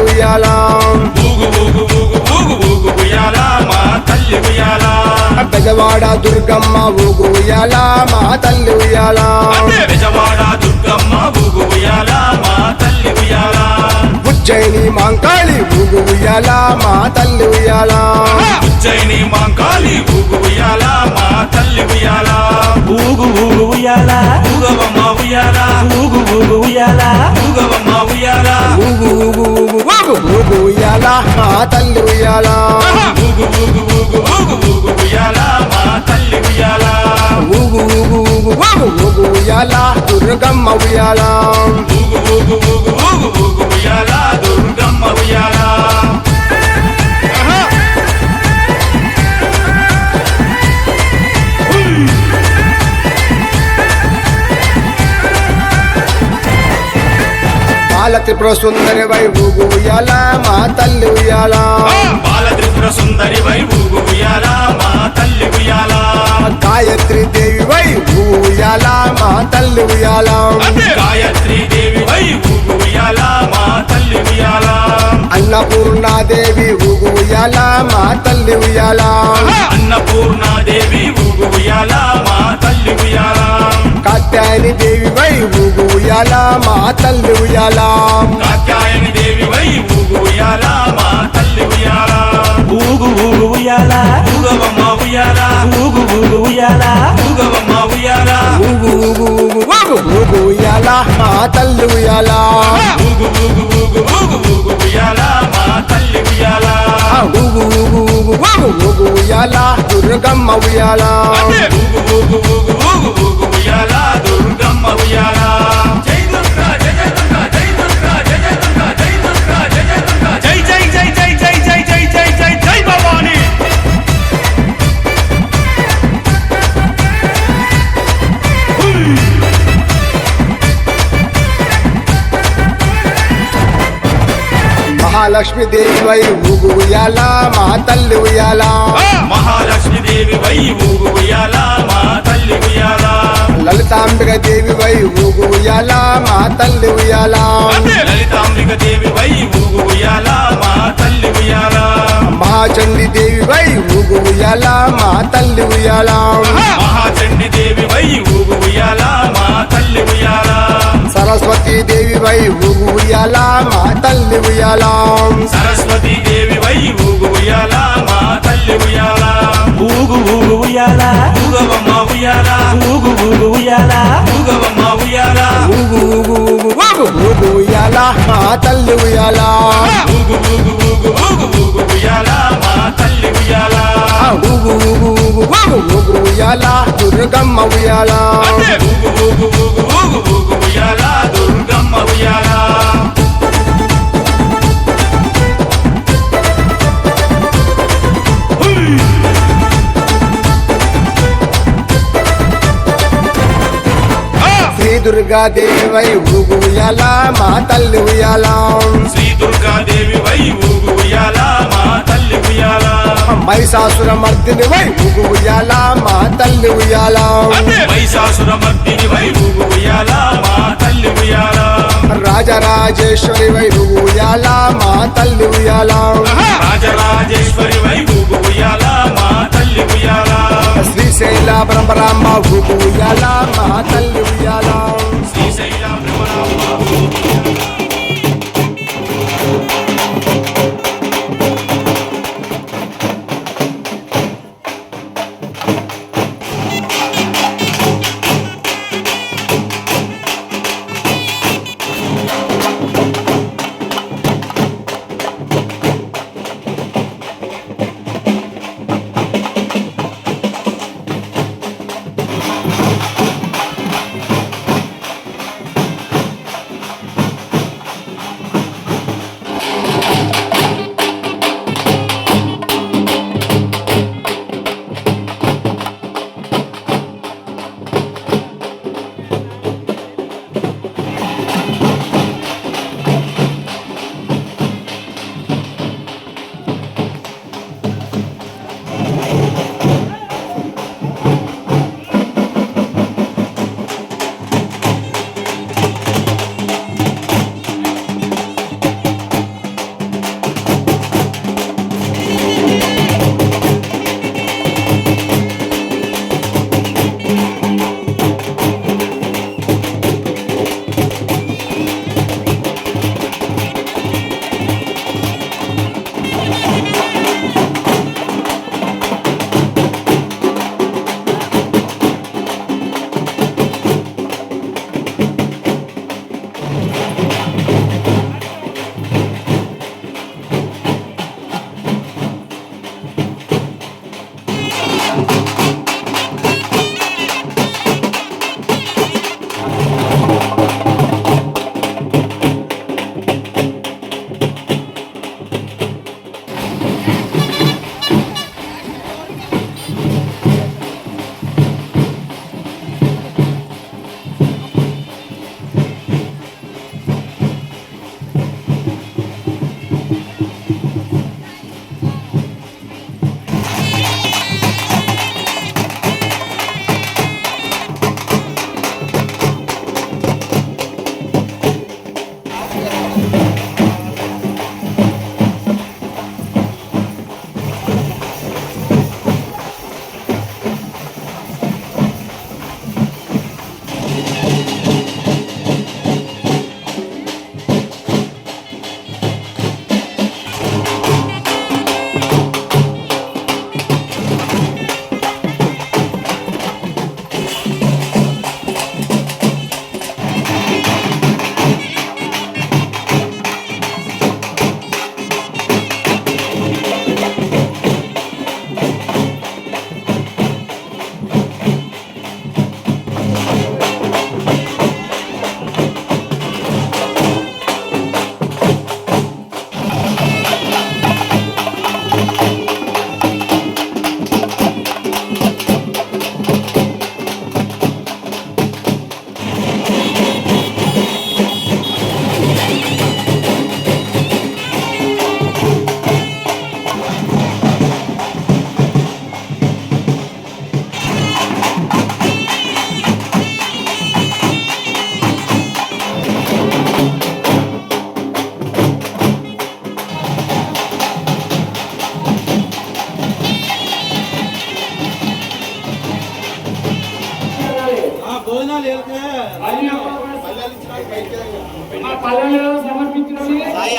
ఉయ్యాల ఊగు ఊగు ఊగు ఊగు ఊగు ఉయ్యాల మా తల్లి ఉయ్యాల బెజవాడ దుర్గమ్మ ఊగు ఉయ్యాల మా తల్లి ఉయ్యాల బెజవాడ దుర్గమ్మ ఊగు ఉయ్యాల మా తల్లి ఉయ్యాల ఉజ్జయిని మాంకాళి ఊగు ఉయ్యాల మా తల్లి ఉయ్యాల ఉజ్జయిని మాంకాళి ఊగు ఉయ్యాల మా తల్లి ఉయ్యాల ఊగు ఊగు ఉయ్యాల ఊగవమ్మ ఉయ్యాల ఊగు ఊగు ఉయ్యాల ఊగవమ్మ ఉయ్యాల ఊగు ఊగు ఊగు ఊగు ఊగు ఉయ్యాల మా తల్లి ఉయ్యాల ఊగు ఊగు ఊగు ఊగు ఊగు ఉయ్యాల మా తల్లి ఉయ్యాల ఊగు ఊగు ఊగు ఊగు ఊగు ఉయ్యాల దుర్గమ్మ ఉయ్యాల ఊగు ఊగు ఊగు ఊగు ఊగు ఉయ్యాల దుర్గమ్మ ఉయ్యాల బాల త్రిపుర సుందరి వై ఊగు ఉయ్యాల మా తల్లి ఉయ్యాల బాల త్రిపుర సుందరి వై ఊగు ఉయ్యాల మా తల్లి ఉయ్యాల గాయత్రి దేవి వై ఊగు ఉయ్యాల మా తల్లి ఉయ్యాల గాయత్రి దేవి వై ఊగు ఉయ్యాల మా తల్లి ఉయ్యాల అన్నపూర్ణాదేవి ఊగు ఉయ్యాల మా తల్లి ఉయ్యాల అన్నపూర్ణాదేవి ఊగు ఉయ్యాల మా తల్లి ఉయ్యాల కాత్యాయని దేవి వై ఊగు ఉయ్యాల మా తల్లి ఉయ్యాల కాత్యాయని దేవి వై ఊగు ఉయ్యాల మా తల్లి ఉయ్యాల ఊగు ఊగు ఉయ్యాల ఊగవమ్మ ఉయ్యాల ఊగు ఊగు ఉయ్యాల ఊగవమ్మ ఉయ్యాల ఊగు ఊగు ఊగు ఊగు ఊగు ఉయ్యాల మా తల్లి ఉయ్యాల ఊగు ఊగు ఊగు ఊగు ఊగు ఉయ్యాల మా తల్లి ఉయ్యాల ఊగు ఊగు ఊగు ఊగు ఊగు ఉయ్యాల దుర్గమ్మ ఉయ్యాల ఊగు ఊగు ఊగు ఊగు ఊగు ఉయ్యాల దుర్గమ్మ ఉయ్యాల జై దుర్గా జయ జయ దుర్గా జై దుర్గా జయ జయ దుర్గా జై దుర్గా జయ జయ దుర్గా జై జై జై జై జై జై జై జై జై జై భవాని మహాలక్ష్మి దేవి వై ఊగు ఉయ్యాల మా తల్లి ఉయ్యాల మహాలక్ష్మి దేవి వై ఊగు ఉయ్యాల మా తల్లి ఉయ్యాల లలితాంబిక దేవి వై ఊగు ఉయ్యాల మా తల్లి ఉయ్యాల లలితాంబిక దేవి వై ఊగు ఉయ్యాల మా తల్లి ఉయ్యాల మహాచండి దేవి వై ఊగు ఉయ్యాల మా తల్లి ఉయ్యాల మహాచండి దేవి వై ఊగు ఉయ్యాల మా తల్లి ఉయ్యాల సరస్వతి దేవి వై ఊగు ఉయ్యాల మా తల్లి ఉయ్యాల సరస్వతి దేవి వై ఊగు ఉయ్యాల మా తల్లి ఉయ్యాల ఊగు ఊగు ఉయ్యాల ఊగవమ్మ ఉయ్యాల ఊగు ఊగు ఉయ్యాల ఊగవమ్మ ఉయ్యాల ఊగు ఊగు ఊగు ఊగు ఊగు ఉయ్యాల మా తల్లి ఉయ్యాల ఊగు ఊగు ఊగు ఊగు ఊగు ఉయ్యాల మా తల్లి ఉయ్యాల ఊగు ఊగు ఊగు ఊగు ఊగు ఉయ్యాల దుర్గమ్మ ఉయ్యాల ఊగు ఊగు ఊగు ఊగు ఊగు ఉయ్యాల దుర్గమ్మ ఉయ్యాల శ్రీ దుర్గా దేవి వై ఊగు ఉయ్యాల మా తల్లి ఉయ్యాల శ్రీ దుర్గా దేవి వై ఊగు ఉయ్యాల మా తల్లి ఉయ్యాల మహిషాసుర మర్దిని వై ఊగు ఉయ్యాల మా తల్లి ఉయ్యాల మహిషాసుర మర్దిని వై ఊగు ఉయ్యాల మా తల్లి ఉయ్యాల రాజరాజేశ్వరి వై ఊగు ఉయ్యాల మా తల్లి ఉయ్యాల రాజరాజేశ్వరి వై ఊగు ఉయ్యాల మా తల్లి ఉయ్యాల శ్రీశైల బ్రహ్మరాంబ ఊగు ఉయ్యాల మా తల్లి ఉయ్యాల శ్రీశైల భ్రమరాంబ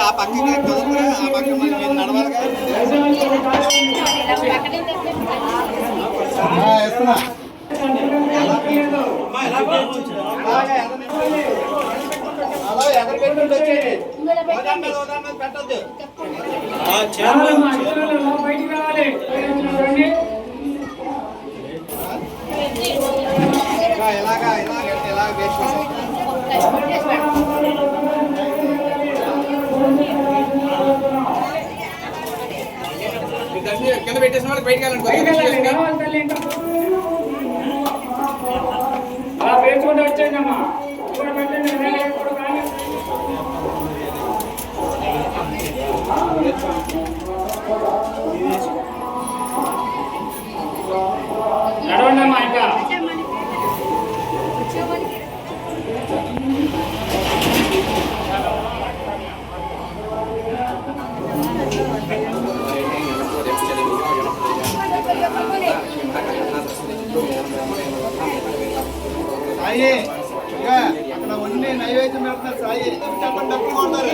ఆ పక్కకి కుదరదురా, ఆ పక్క మరి మీరు నడవాలిగా. ఇస్తున్నా. అలా ఎక్కడ పెట్టుకుంటూ వచ్చేయండి. ఉదాహరణ పెట్టద్దు. ఇలాగా కింద పెట్టేసిన వాళ్ళకి బయటకు వెళ్ళండి. వచ్చేయండమ్మా. నడవండమ్మా ఇంకా. సాయి అక్కడ ఉండి నైవేద్యం పెడుతున్నారు. సాయి చెప్పండి, డబ్బులు కొడతారు.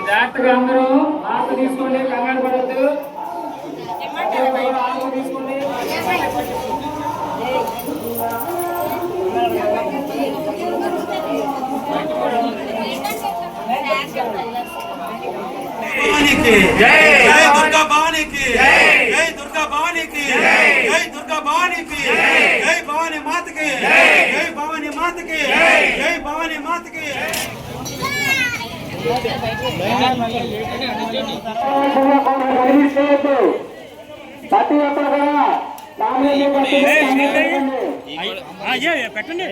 జాగ్రత్తగా అందరూ ఆకు తీసుకోండి, కంగారు పడద్దు. ఆకు తీసుకోండి. జై దుర్గా భవానికి, జై దుర్గా భవానికి, జై దుర్గా భవానికి, జై భవాని మాతకి, జై భవాని మాతకి, జై భవాని మాతకి. ప్రతి ఒక్కరు పెట్టండి.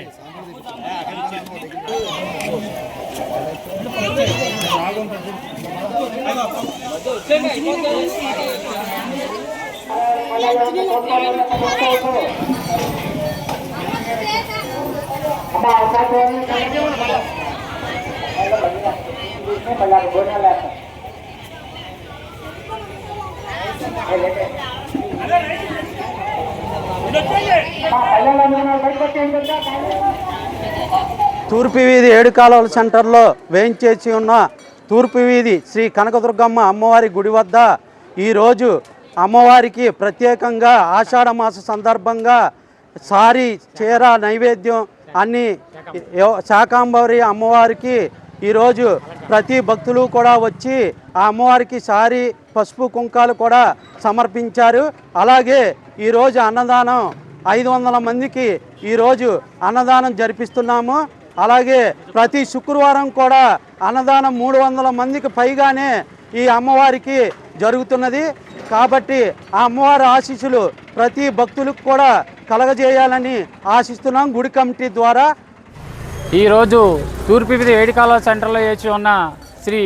తూర్పు వీధి 7 కాలువల సెంటర్లో వేయించేసి ఉన్న తూర్పు వీధి శ్రీ కనకదుర్గమ్మ అమ్మవారి గుడి వద్ద ఈరోజు అమ్మవారికి ప్రత్యేకంగా ఆషాఢ మాస సందర్భంగా సారీ చీర నైవేద్యం అన్ని శాకాంబరి అమ్మవారికి ఈరోజు ప్రతి భక్తులు కూడా వచ్చి ఆ అమ్మవారికి సారీ పసుపు కుంకాలు కూడా సమర్పించారు. అలాగే ఈరోజు అన్నదానం 500 మందికి ఈరోజు అన్నదానం జరిపిస్తున్నాము. అలాగే ప్రతి శుక్రవారం కూడా అన్నదానం 300 మందికి పైగానే ఈ అమ్మవారికి జరుగుతున్నది. కాబట్టి ఆ అమ్మవారి ఆశీస్సులు ప్రతి భక్తులకు కూడా కలగజేయాలని ఆశిస్తున్నాం గుడి కమిటీ ద్వారా. ఈరోజు తూర్పు వీధి 7 కాలువ సెంటర్లో వేచి ఉన్న శ్రీ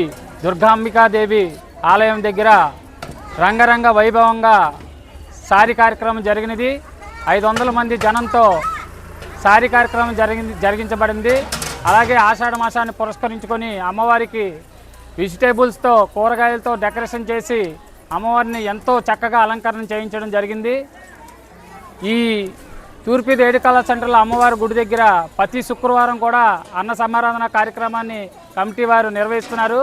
దుర్గాంబికాదేవి ఆలయం దగ్గర రంగరంగ వైభవంగా సారీ కార్యక్రమం జరిగినది. 500 మంది జనంతో సారీ కార్యక్రమం జరిగించబడింది. అలాగే ఆషాఢ మాసాన్ని పురస్కరించుకొని అమ్మవారికి వెజిటేబుల్స్తో కూరగాయలతో డెకరేషన్ చేసి అమ్మవారిని ఎంతో చక్కగా అలంకరణ చేయించడం జరిగింది. ఈ తూర్పు వీధి 7 కాలువ సెంటర్లో అమ్మవారి గుడి దగ్గర ప్రతి శుక్రవారం కూడా అన్న సమారాధన కార్యక్రమాన్ని కమిటీ వారు నిర్వహిస్తున్నారు.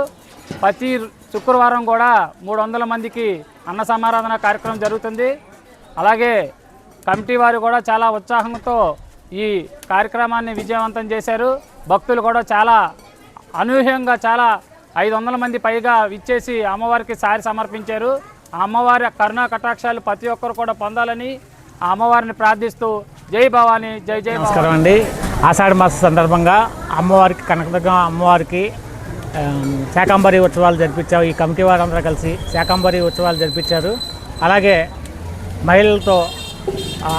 ప్రతి శుక్రవారం కూడా 300 మందికి అన్న సమారాధన కార్యక్రమం జరుగుతుంది. అలాగే కమిటీ వారు కూడా చాలా ఉత్సాహంతో ఈ కార్యక్రమాన్ని విజయవంతం చేశారు. భక్తులు కూడా చాలా అనూహ్యంగా చాలా 500 మంది పైగా విచ్చేసి అమ్మవారికి సారి సమర్పించారు. ఆ అమ్మవారి కరుణా కటాక్షాలు ప్రతి ఒక్కరు కూడా పొందాలని ఆ అమ్మవారిని ప్రార్థిస్తూ జై భవాని జై జై. నమస్కారం అండి. ఆషాఢ మాస సందర్భంగా అమ్మవారికి కనకదుర్గ అమ్మవారికి శాకంబరి ఉత్సవాలు జరిపించారు. ఈ కమిటీ వారందరూ కలిసి శాకంబరి ఉత్సవాలు జరిపించారు. అలాగే మహిళలతో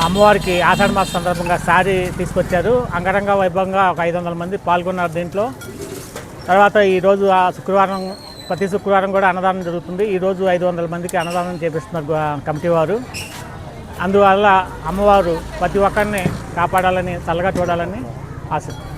అమ్మవారికి ఆషాఢ మాస సందర్భంగా సారీ తీసుకొచ్చారు. అంగరంగ వైభవంగా ఒక 500 మంది పాల్గొన్నారు దీంట్లో. తర్వాత ఈరోజు శుక్రవారం ప్రతి శుక్రవారం కూడా అన్నదానం జరుగుతుంది. ఈరోజు 500 మందికి అన్నదానం చేపిస్తున్నారు కమిటీ వారు. అందువల్ల అమ్మవారు ప్రతి ఒక్కరిని కాపాడాలని చల్లగా చూడాలని ఆశిస్తున్నాను.